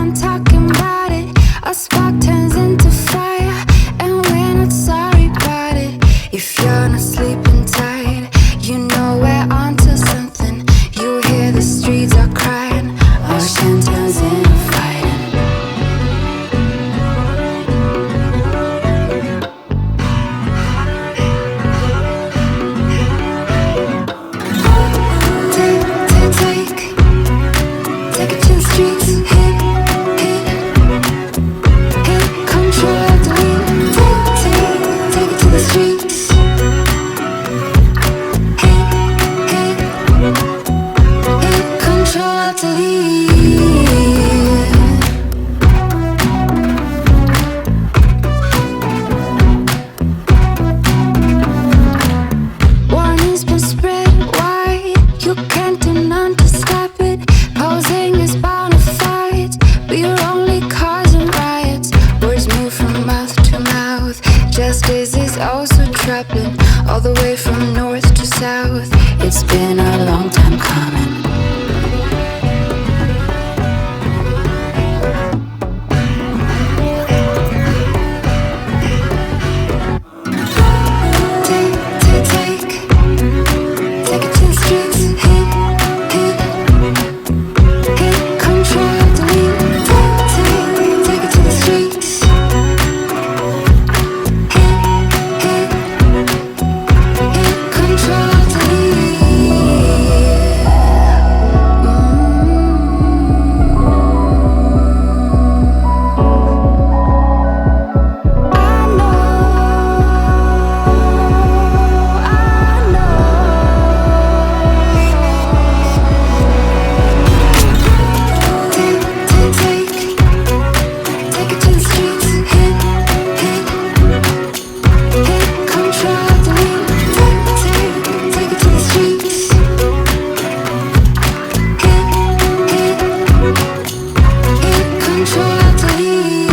on talking about it. A spark turns into fire, and we're not sorry about it. If you're not sleeping tight, you know we're onto something. You hear the streets are crying, ocean turns into fighting. Take it to the streets, hit, control the lead. Take it to the streets, hit, control the lead. Warning's been spread wide, you can't do none to stop it. Posing is bound to fight, but you're only causing riots. Words move from mouth to mouth. Justice is also troubling, all the way from north to south. It's been a long time coming. Take it to the streets, hit, control the lead. Take it to the streets, hit, control the lead. Take it to the streets, hit, control the lead. Take it to the streets, hit, control the lead.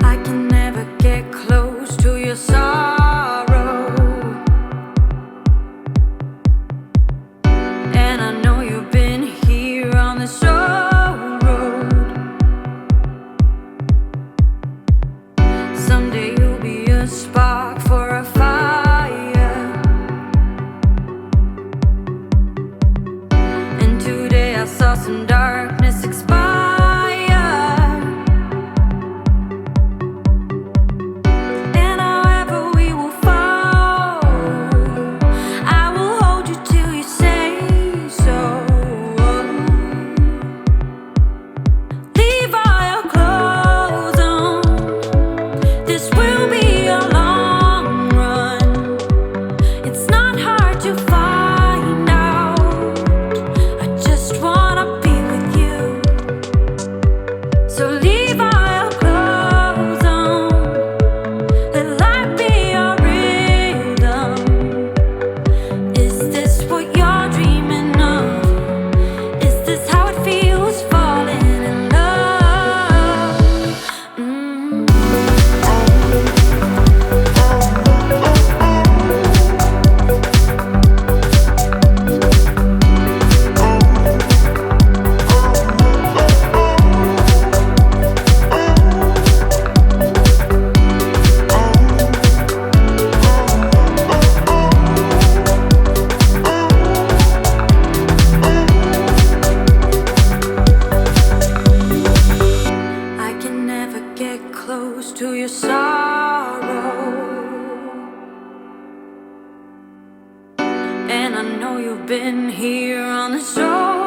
I can never get close to your sorrow, and I know you've been here on this road. Someday you'll be a spark for a fire, and today I saw some darkness expire. And however we will fall, I will hold you till you say so. Leave all your clothes on, this will be a long run. It's not hard to find out, I just wanna be with you. So leave all your clothes on, let life be your rhythm. Is this what you're dreaming of? Is this how it feels falling in love? I can never get close to your sorrow, and I know you've been here on this road.